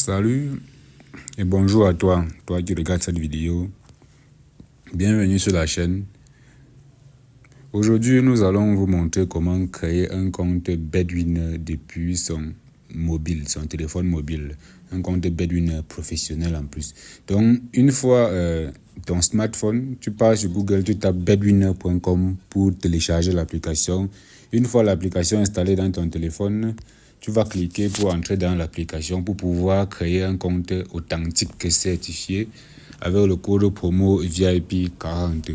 Salut et bonjour à toi, toi qui regardes cette vidéo. Bienvenue sur la chaîne. Aujourd'hui, nous allons vous montrer comment créer un compte Bedwiner depuis son téléphone mobile. Un compte Bedwiner professionnel en plus. Donc, une fois ton smartphone, tu pars sur Google, tu tapes bedwiner.com pour télécharger l'application. Une fois l'application installée dans ton téléphone, tu vas cliquer pour entrer dans l'application pour pouvoir créer un compte authentique et certifié avec le code promo VIP 40.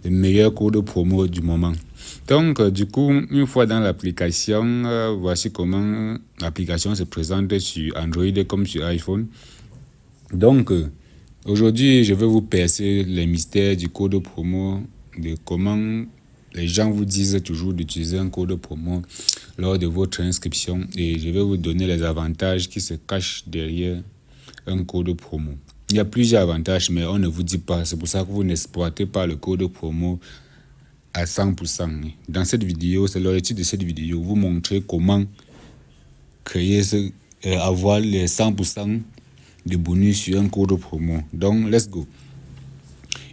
Le meilleur code promo du moment. Donc, du coup, une fois dans l'application, voici comment l'application se présente sur Android comme sur iPhone. Donc, aujourd'hui, je vais vous percer les mystères du code promo, de comment les gens vous disent toujours d'utiliser un code promo lors de votre inscription et je vais vous donner les avantages qui se cachent derrière un code promo. Il y a plusieurs avantages, mais on ne vous dit pas. C'est pour ça que vous n'exploitez pas le code promo à 100%. Dans cette vidéo, c'est l'objectif de cette vidéo, vous montrer comment créer avoir les 100% de bonus sur un code promo. Donc, let's go.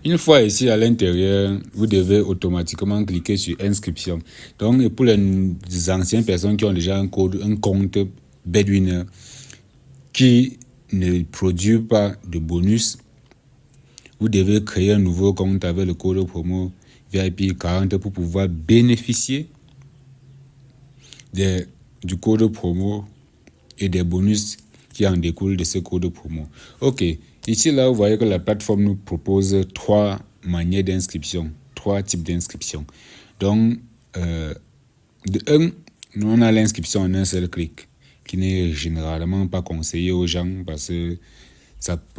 Une fois ici à l'intérieur, vous devez automatiquement cliquer sur inscription. Donc, et pour les anciennes personnes qui ont déjà un compte Bedwiner qui ne produit pas de bonus, vous devez créer un nouveau compte avec le code promo VIP 40 pour pouvoir bénéficier du code promo et des bonus qui en découlent de ce code promo. Ok, ici là, vous voyez que la plateforme nous propose trois manières d'inscription, trois types d'inscription. Donc, de un, on a l'inscription en un seul clic, qui n'est généralement pas conseillé aux gens parce que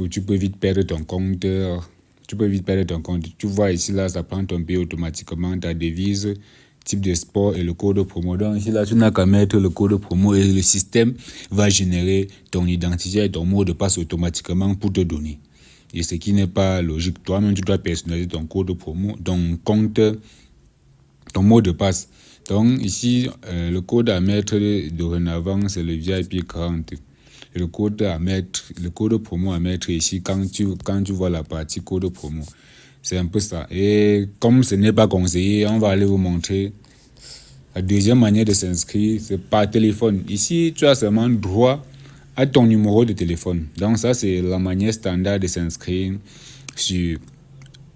tu peux vite perdre ton compte. Tu vois ici là, ça prend ton pays automatiquement, ta devise, type de sport et le code promo. Donc ici là, tu n'as qu'à mettre le code promo et le système va générer ton identité et ton mot de passe automatiquement pour te donner. Et ce qui n'est pas logique. Toi-même, tu dois personnaliser ton code promo, ton compte, ton mot de passe. Donc ici, le code à mettre dorénavant, c'est le VIP 40. Le code promo à mettre ici quand tu vois la partie code promo. C'est un peu ça. Et comme ce n'est pas conseillé, on va aller vous montrer la deuxième manière de s'inscrire, c'est par téléphone. Ici, tu as seulement droit à ton numéro de téléphone. Donc ça, c'est la manière standard de s'inscrire sur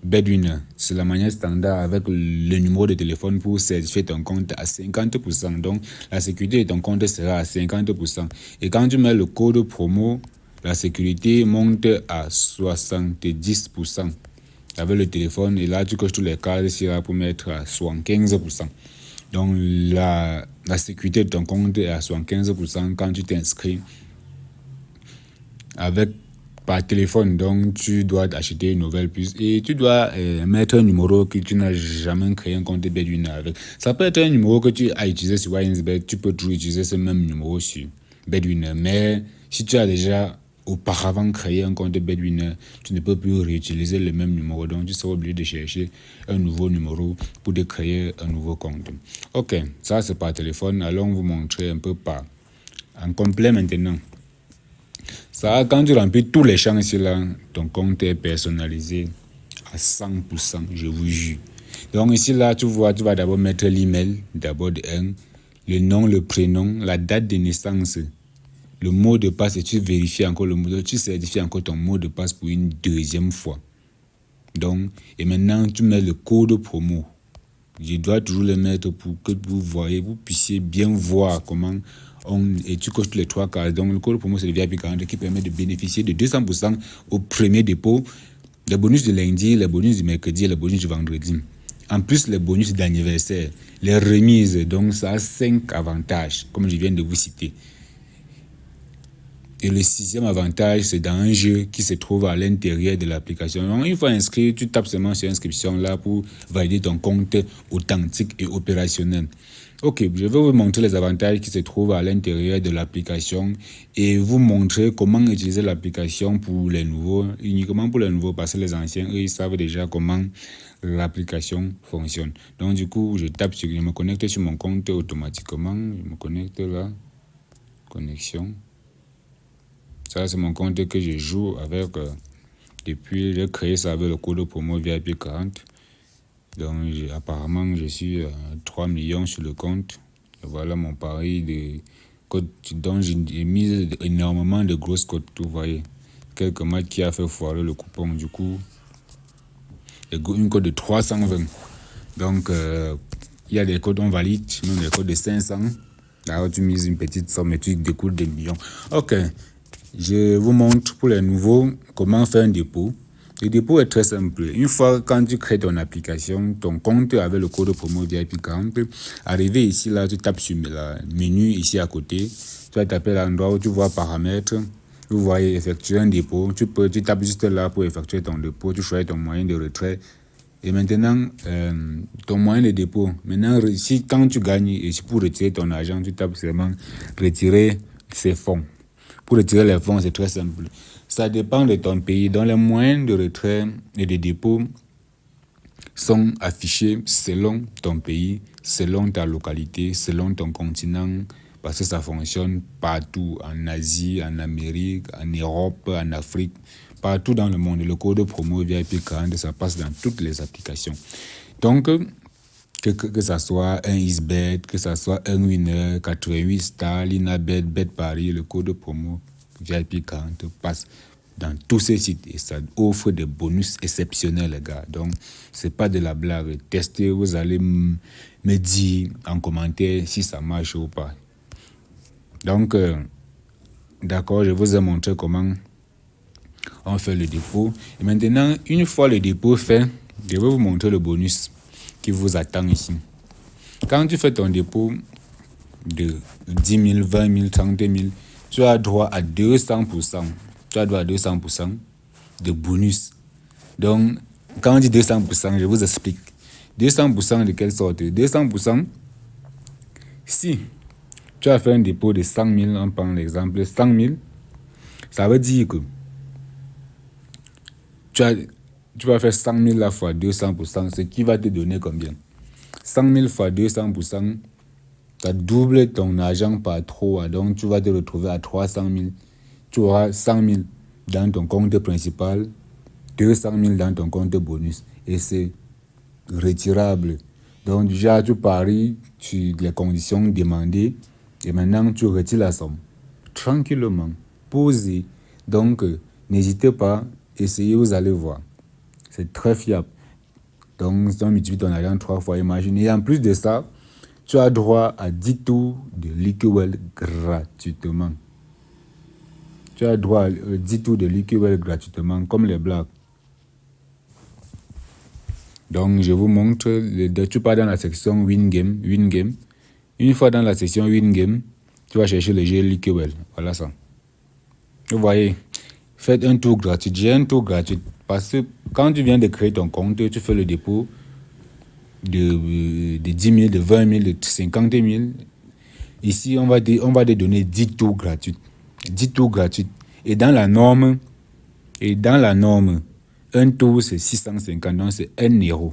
Bedwiner. C'est la manière standard avec le numéro de téléphone pour certifier ton compte à 50%. Donc, la sécurité de ton compte sera à 50%. Et quand tu mets le code promo, la sécurité monte à 70% avec le téléphone. Et là, tu coches tous les cases ici pour mettre à 75%. Donc, la sécurité de ton compte est à 75% quand tu t'inscris par téléphone. Donc, tu dois acheter une nouvelle puce et tu dois mettre un numéro que tu n'as jamais créé un compte Bedwiner avec. Ça peut être un numéro que tu as utilisé sur Winesbet. Tu peux toujours utiliser ce même numéro sur Bedwiner. Mais si tu as déjà auparavant créé un compte Bedwiner, tu ne peux plus réutiliser le même numéro. Donc, tu seras obligé de chercher un nouveau numéro pour te créer un nouveau compte. Ok, ça c'est par téléphone. Allons vous montrer un peu en complet maintenant. Ça, quand tu remplis tous les champs ici là, ton compte est personnalisé à 100%, je vous jure. Donc ici là, tu vois, tu vas d'abord mettre l'email, d'abord le nom, le prénom, la date de naissance, le mot de passe et tu vérifies encore tu certifies encore ton mot de passe pour une deuxième fois. Donc, et maintenant tu mets le code promo. Je dois toujours le mettre pour que vous puissiez bien voir comment et tu coches les trois cases. Donc, le code promo, c'est le VIP 40 qui permet de bénéficier de 200% au premier dépôt, les bonus de lundi, les bonus du mercredi et les bonus du vendredi. En plus, les bonus d'anniversaire, les remises. Donc, ça a 5 avantages, comme je viens de vous citer. Et le sixième avantage, c'est dans un jeu qui se trouve à l'intérieur de l'application. Donc, une fois inscrit, tu tapes seulement sur inscription là pour valider ton compte authentique et opérationnel. Ok, je vais vous montrer les avantages qui se trouvent à l'intérieur de l'application et vous montrer comment utiliser l'application pour les nouveaux, uniquement pour les nouveaux, parce que les anciens, eux, ils savent déjà comment l'application fonctionne. Donc, du coup, je me connecte sur mon compte automatiquement. Je me connecte là. Connexion. Ça, c'est mon compte que je joue avec. Depuis, j'ai créé ça avec le code promo VIP 40. Donc, apparemment, je suis à 3 millions sur le compte. Et voilà mon pari de code dont j'ai mis énormément de grosses cotes, vous voyez. Quelques matchs qui a fait foirer le coupon. Du coup, une cote de 320. Donc, il y a des codes on valide, sinon des codes de 500. Là, tu mises une petite somme et tu découles des millions. Ok, je vous montre pour les nouveaux comment faire un dépôt. Le dépôt est très simple. Une fois quand tu crées ton application, ton compte avec le code promo VIP 40, arrivé ici, là, tu tapes sur le menu ici à côté. Tu vas taper l'endroit où tu vois paramètres. Vous voyez effectuer un dépôt. Tu tapes juste là pour effectuer ton dépôt. Tu choisis ton moyen de retrait. Et maintenant, ton moyen de dépôt. Maintenant, si quand tu gagnes, et pour retirer ton argent, tu tapes seulement retirer ces fonds. Pour retirer les fonds, c'est très simple. Ça dépend de ton pays. Donc, les moyens de retrait et de dépôt sont affichés selon ton pays, selon ta localité, selon ton continent, parce que ça fonctionne partout, en Asie, en Amérique, en Europe, en Afrique, partout dans le monde. Le code promo VIP 40, ça passe dans toutes les applications. Donc, que ça soit un Xbet, que ça soit un Winner, 88 Star, Linabet, Bet Paris, le code promo VIP 40 passe dans tous ces sites et ça offre des bonus exceptionnels, les gars. Donc, c'est pas de la blague. Testez, vous allez me dire en commentaire si ça marche ou pas. Donc, d'accord, je vous ai montré comment on fait le dépôt. Et maintenant, une fois le dépôt fait, je vais vous montrer le bonus qui vous attend ici. Quand tu fais ton dépôt de 10 000, 20 000, 30 000, tu as droit à 200%. Tu as droit à 200% de bonus. Donc, quand on dit 200%, je vous explique. 200% de quelle sorte? 200%, si tu as fait un dépôt de 100 000, on prend l'exemple, 100 000, ça veut dire que tu vas faire 100 000 la fois 200%, ce qui va te donner combien? 100 000 fois 200%, tu as doublé ton argent par 3, donc tu vas te retrouver à 300 000. Tu auras 100 000 dans ton compte principal, 200 000 dans ton compte bonus, et c'est retirable. Donc déjà, tu paries sur les conditions demandées, et maintenant tu retires la somme. Tranquillement, posez. Donc, n'hésitez pas, essayez, vous allez voir. C'est très fiable. Donc, si on multiplie ton argent 3 fois, imaginez. Et en plus de ça, tu as droit à 10 tours de Liquidwell gratuitement. Tu as droit à 10 tours de Liquidwell gratuitement, comme les blagues. Donc, je vous montre. Tu pars dans la section Win Game. Une fois dans la section Win Game, tu vas chercher le jeu Liquidwell. Voilà ça. Vous voyez, faites un tour gratuit. J'ai un tour gratuit parce que quand tu viens de créer ton compte, tu fais le dépôt de 10 000, de 20 000, de 50 000. Ici, on va te donner 10 tours gratuits. 10 tours gratuits. Et dans la norme, un tour c'est 650, donc c'est 1 euro.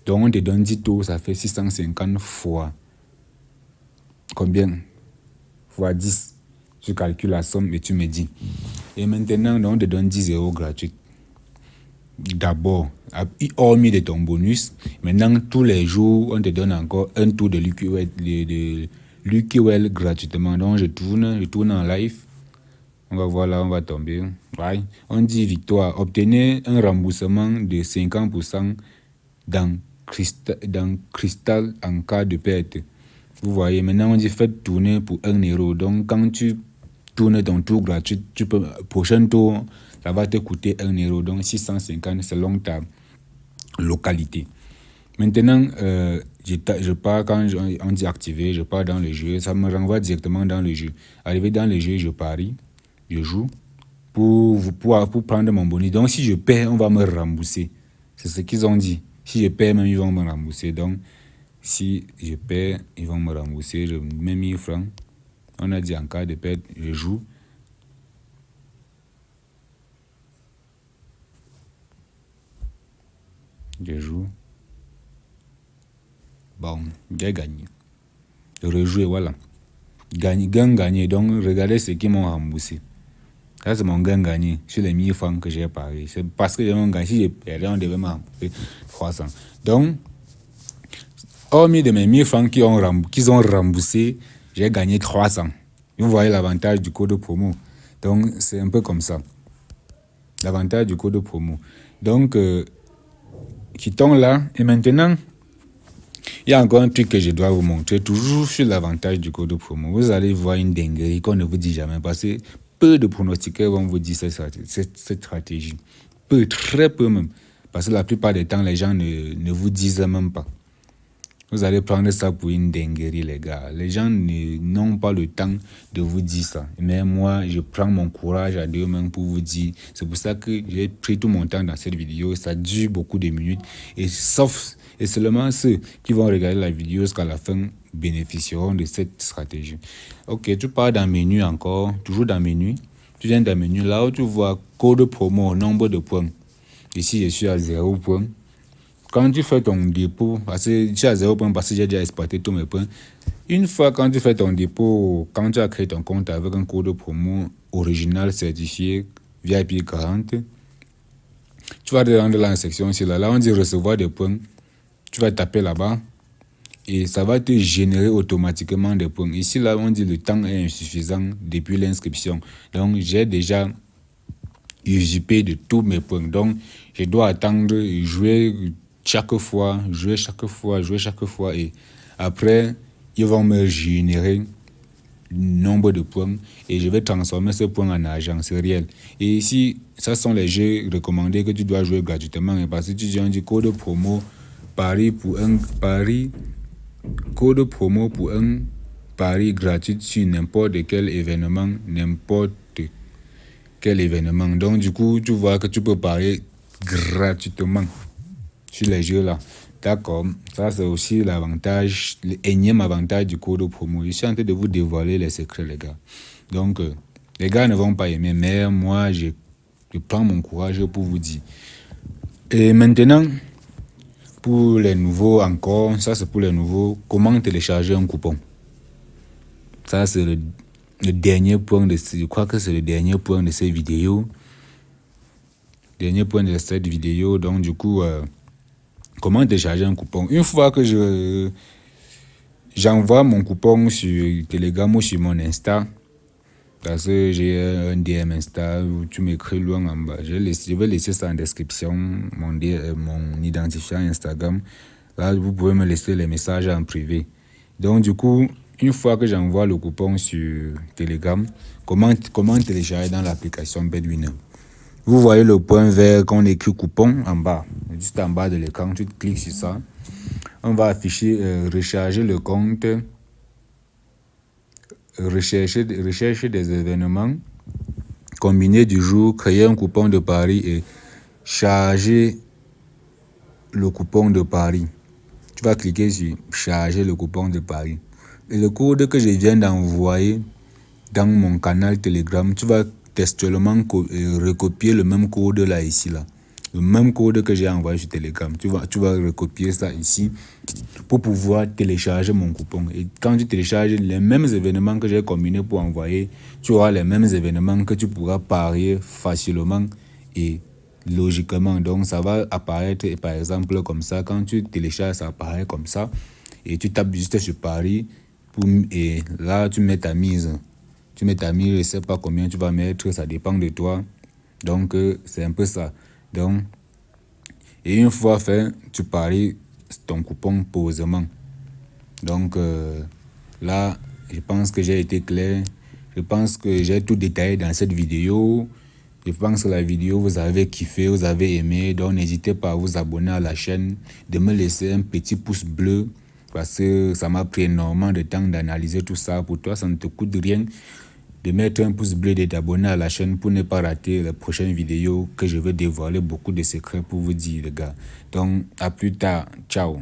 Donc on te donne 10 tours, ça fait 650 fois combien? Fois 10. Tu calcules la somme et tu me dis. Et maintenant, on te donne 10 euros gratuits. D'abord, hormis de ton bonus, maintenant tous les jours, on te donne encore un tour de Liquidwell gratuitement. Donc je tourne en live. On va voir là, on va tomber. Ouais. On dit victoire. Obtenez un remboursement de 50% dans Crystal en cas de perte. Vous voyez, maintenant on dit faites tourner pour 1 euro. Donc quand tu tournes ton tour gratuit, prochain tour, ça va te coûter 1 euro. Donc 650 selon ta localité. Maintenant, je pars, quand on dit activer, je pars dans le jeu. Ça me renvoie directement dans le jeu. Arrivé dans le jeu, je parie, je joue pour prendre mon bonus. Donc si je perds, on va me rembourser. C'est ce qu'ils ont dit. Si je perds, même ils vont me rembourser. Donc si je perds, ils vont me rembourser. Je mets 1000 francs. On a dit en cas de perte, je joue. Je joue. Bon, j'ai gagné. Rejouer, voilà. Gagné. Donc, regardez ce qu'ils m'ont remboursé. Ça, c'est mon gain gagné sur les 1000 francs que j'ai parié. C'est parce que j'ai mon gain. Si j'ai perdu, on devait m'emporter 300. Donc, hormis de mes 1000 francs qu'ils ont remboursé, j'ai gagné 300. Vous voyez l'avantage du code promo. Donc, c'est un peu comme ça. L'avantage du code promo. Donc, quittons là. Et maintenant, il y a encore un truc que je dois vous montrer, toujours sur l'avantage du code promo. Vous allez voir une dinguerie qu'on ne vous dit jamais, parce que peu de pronostiqueurs vont vous dire cette stratégie. Peu, très peu même. Parce que la plupart des temps, les gens ne vous disent même pas. Vous allez prendre ça pour une dinguerie, les gars. Les gens n'ont pas le temps de vous dire ça. Mais moi, je prends mon courage à deux mains pour vous dire. C'est pour ça que j'ai pris tout mon temps dans cette vidéo. Ça dure beaucoup de minutes. Et seulement ceux qui vont regarder la vidéo jusqu'à la fin bénéficieront de cette stratégie. Ok, tu pars dans menu encore. Toujours dans menu. Tu viens dans menu là où tu vois code promo, nombre de points. Ici, je suis à 0 points. Quand tu fais ton dépôt, parce que tu as 0 points parce que j'ai déjà exporté tous mes points. Une fois quand tu fais ton dépôt, quand tu as créé ton compte avec un code promo original certifié VIP 40, tu vas te rendre dans la section ici. Là on dit recevoir des points. Tu vas taper là-bas et ça va te générer automatiquement des points. Ici, là, on dit le temps est insuffisant depuis l'inscription. Donc, j'ai déjà usurpé de tous mes points. Donc, je dois attendre, jouer chaque fois, et après, ils vont me générer nombre de points et je vais transformer ce point en argent, c'est réel. Et ici, ça sont les jeux recommandés que tu dois jouer gratuitement. Et parce que tu dis, on dit code promo, code promo pour un pari gratuit sur n'importe quel événement, Donc, du coup, tu vois que tu peux parier gratuitement sur les jeux là. D'accord, ça c'est aussi l'avantage, l'énième avantage du code promo. Je suis en train de vous dévoiler les secrets, les gars. Donc, les gars ne vont pas aimer, mais moi, je prends mon courage pour vous dire. Et maintenant, pour les nouveaux encore, ça c'est pour les nouveaux, comment télécharger un coupon. Ça c'est le dernier point je crois que c'est le dernier point de cette vidéo. Donc du coup, comment télécharger un coupon. Une fois que j'envoie mon coupon sur Telegram ou sur mon Insta, parce que j'ai un DM Insta où tu m'écris loin en bas. Je vais laisser ça en description, mon identifiant Instagram. Là, vous pouvez me laisser les messages en privé. Donc, du coup, une fois que j'envoie le coupon sur Telegram, comment télécharger dans l'application Bedwinner. Vous voyez le point vert qu'on écrit coupon en bas, juste en bas de l'écran. Tu cliques sur ça. On va afficher recharger le compte. Recherche des événements, combiner du jour, créer un coupon de pari et charger le coupon de pari. Tu vas cliquer sur charger le coupon de pari. Et le code que je viens d'envoyer dans mon canal Telegram, tu vas textuellement recopier le même code là, ici, là. Le même code que j'ai envoyé sur Telegram. Tu vas recopier ça ici pour pouvoir télécharger mon coupon. Et quand tu télécharges les mêmes événements que j'ai combinés pour envoyer, tu auras les mêmes événements que tu pourras parier facilement et logiquement. Donc, ça va apparaître, par exemple, comme ça. Quand tu télécharges, ça apparaît comme ça. Et tu tapes juste sur Paris. Et là, tu mets ta mise. Je ne sais pas combien tu vas mettre, ça dépend de toi. Donc, c'est un peu ça. Donc, et une fois fait, tu paries ton coupon posément. Donc, là, je pense que j'ai été clair. Je pense que j'ai tout détaillé dans cette vidéo. Je pense que la vidéo, vous avez kiffé, vous avez aimé. Donc, n'hésitez pas à vous abonner à la chaîne, de me laisser un petit pouce bleu. Parce que ça m'a pris énormément de temps d'analyser tout ça. Pour toi, ça ne te coûte rien de mettre un pouce bleu et d'abonner à la chaîne pour ne pas rater les prochaines vidéos que je vais dévoiler beaucoup de secrets pour vous dire, les gars. Donc, à plus tard. Ciao.